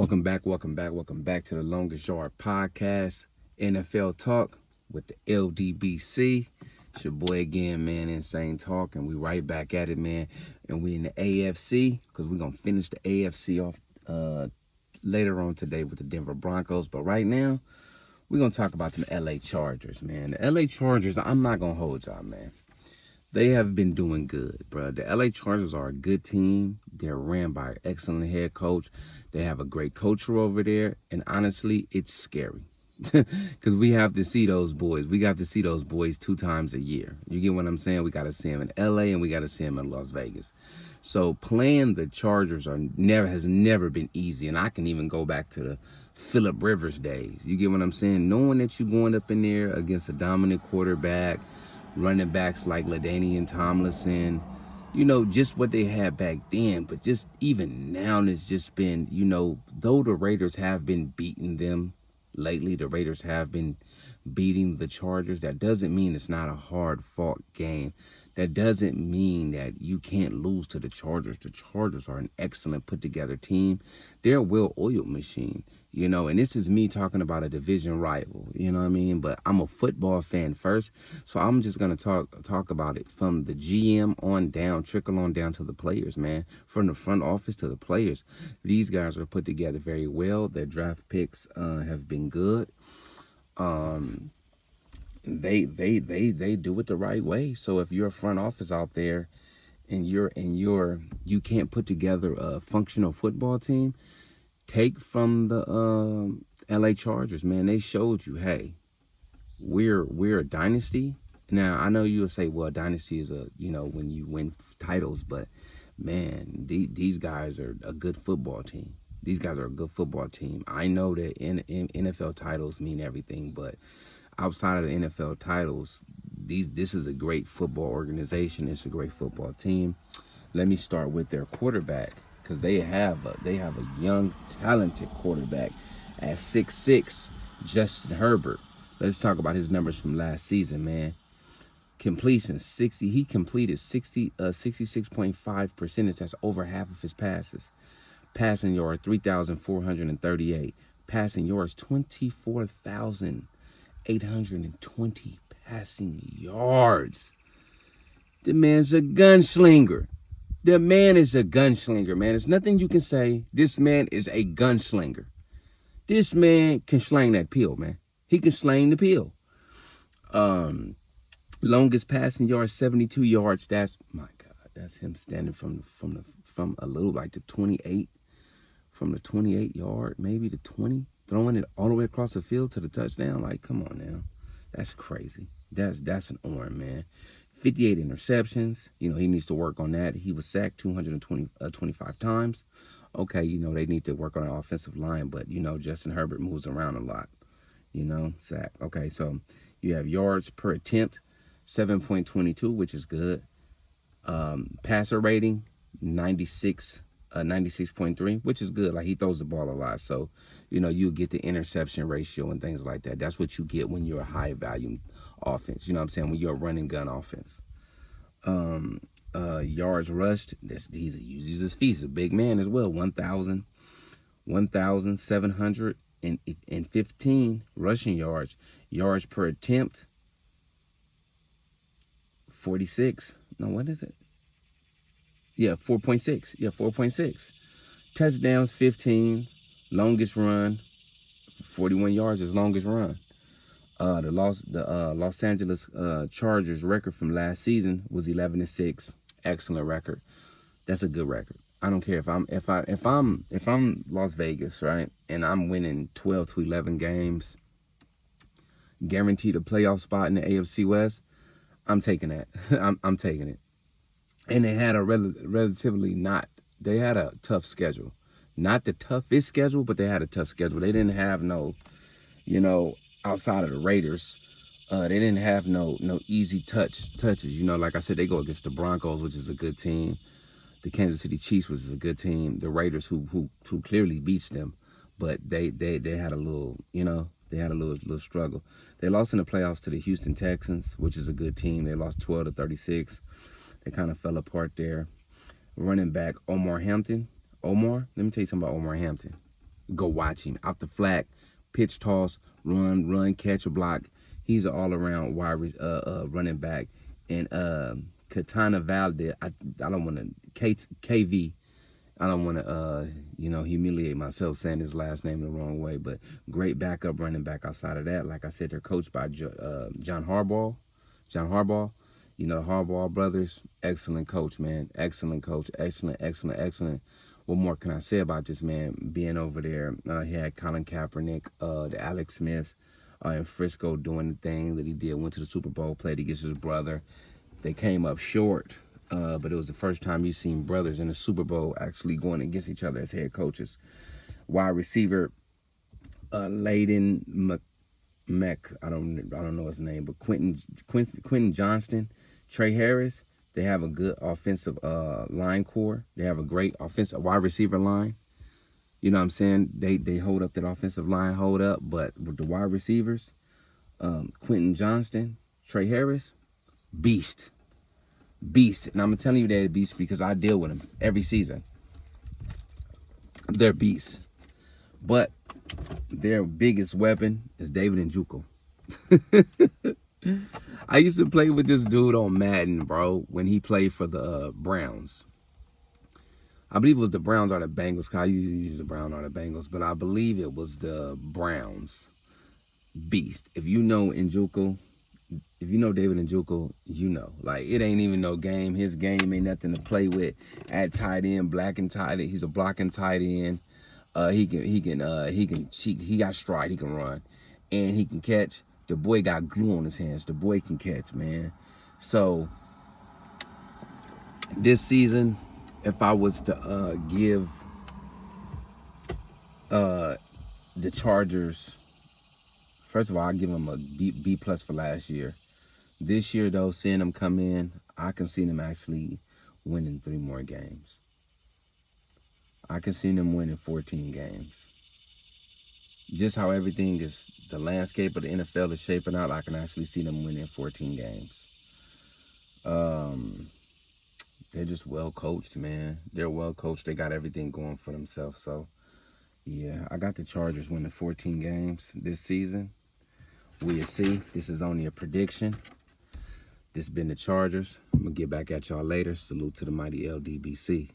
Welcome back to the Longest Yard Podcast, NFL Talk with the LDBC. It's your boy again, man, Insane Talk, and we right back at it, man. And we in the AFC, because we're going to finish the AFC off later on today with the Denver Broncos. But right now, we're going to talk about the LA Chargers, man. The LA Chargers, I'm not going to hold y'all, man. They have been doing good, bro. The LA Chargers are a good team. They're ran by an excellent head coach. They have a great culture over there. And honestly, it's scary because we have to see those boys. We got to see those boys 2 times a year. You get what I'm saying? We got to see them in LA and we got to see them in Las Vegas. So playing the Chargers has never been easy. And I can even go back to the Phillip Rivers days. You get what I'm saying? Knowing that you're going up in there against a dominant quarterback, running backs like LaDainian Tomlinson, you know, just what they had back then. But just even now, it's just been, you know, though the Raiders have been beating them lately, the Raiders have been beating the Chargers, that doesn't mean it's not a hard-fought game. That doesn't mean that you can't lose to the Chargers. The Chargers are an excellent put-together team. They're a well-oiled machine, you know, and this is me talking about a division rival, you know what I mean? But I'm a football fan first, so I'm just going to talk about it from the GM on down, trickle on down to the players, man, from the front office to the players. These guys are put together very well. Their draft picks have been good. They do it the right way. So if you're a front office out there and you can't put together a functional football team, take from the LA Chargers, man. They showed you, hey, we're a dynasty. Now I know you'll say, well, dynasty is when you win titles, but man, these guys are a good football team. These guys are a good football team. I know that in NFL titles mean everything, but outside of the NFL titles, this is a great football organization. It's a great football team. Let me start with their quarterback, because they have a young, talented quarterback at 6'6", Justin Herbert. Let's talk about his numbers from last season, man. Completion 60. He completed 66.5%. That's over half of his passes. Passing yards 3,438. Passing yards 24,820 passing yards. The man's a gunslinger. The man is a gunslinger, man. There's nothing you can say. This man is a gunslinger. This man can sling that pill, man. He can sling the pill. Longest passing yard, 72 yards. That's, my God, that's him standing from a little like the 28, from the 28 yard, maybe the 20, throwing it all the way across the field to the touchdown. Like, come on now. That's crazy. That's an arm, man. 58 interceptions. You know, he needs to work on that. He was sacked 225 times. Okay, you know, they need to work on the offensive line, but, you know, Justin Herbert moves around a lot. You know, sack. Okay, so you have yards per attempt, 7.22, which is good. Passer rating, 96.3, which is good. Like, he throws the ball a lot. So, you know, you get the interception ratio and things like that. That's what you get when you're a high volume offense. You know what I'm saying? When you're a running gun offense. Yards rushed. He uses his feet. He's a big man as well. 1,715 rushing yards. Yards per attempt, 46. No, what is it? Yeah, 4.6. Yeah, 4.6. Touchdowns, 15. Longest run, 41 yards. His longest run. The Los Angeles Chargers record from last season was 11-6. Excellent record. That's a good record. I don't care if I'm Las Vegas, right, and I'm winning 12 to 11 games, guaranteed a playoff spot in the AFC West. I'm taking that. I'm taking it. And they had they had a tough schedule. Not the toughest schedule, but they had a tough schedule. They didn't have no, you know, outside of the Raiders, they didn't have no easy touches. You know, like I said, they go against the Broncos, which is a good team. The Kansas City Chiefs, which is a good team. The Raiders, who clearly beats them, but they had a little, you know, they had a little struggle. They lost in the playoffs to the Houston Texans, which is a good team. They lost 12-36. They kind of fell apart there. Running back Omar Hampton. Let me tell you something about Omar Hampton. go watch him. Out the flat, pitch toss, run, catch a block. He's an all-around wide running back. And Katana Valdez, I don't want to, KV, I don't want to, humiliate myself saying his last name the wrong way, but great backup running back outside of that. Like I said, they're coached by John Harbaugh. The Harbaugh brothers, excellent coach, man. Excellent coach. Excellent. What more can I say about this man being over there? He had Colin Kaepernick, the Alex Smiths in Frisco doing the thing that he did. Went to the Super Bowl, played against his brother. They came up short, but it was the first time you seen brothers in the Super Bowl actually going against each other as head coaches. Wide receiver, Layden Mech, I don't know his name, but Quentin Johnston, Trey Harris. They have a good offensive line core. They have a great offensive wide receiver line. You know what I'm saying? They hold up that offensive line, but with the wide receivers, Quentin Johnston, Trey Harris, beast. And I'm telling you they're beast because I deal with them every season. They're beasts. But their biggest weapon is David Njoku. I used to play with this dude on Madden, bro, when he played for the Browns. I believe it was the Browns or the Bengals. I usually use the Browns or the Bengals, but I believe it was the Browns. Beast. If you know Njoku, if you know David Njoku, you know. Like, it ain't even no game. His game ain't nothing to play with. At tight end, blocking tight end. He's a blocking tight end. He got stride. He can run, and he can catch. The boy got glue on his hands. The boy can catch, man. So this season, if I was to give the Chargers, first of all, I give them a B plus for last year. This year, though, seeing them come in, I can see them actually winning 3 more games. I can see them winning 14 games. Just how everything is, the landscape of the NFL is shaping out, I can actually see them winning 14 games. They're just well coached, man. They're well coached. They got everything going for themselves. So, yeah, I got the Chargers winning 14 games this season. We'll see. This is only a prediction. This has been the Chargers. I'm going to get back at y'all later. Salute to the mighty LDBC.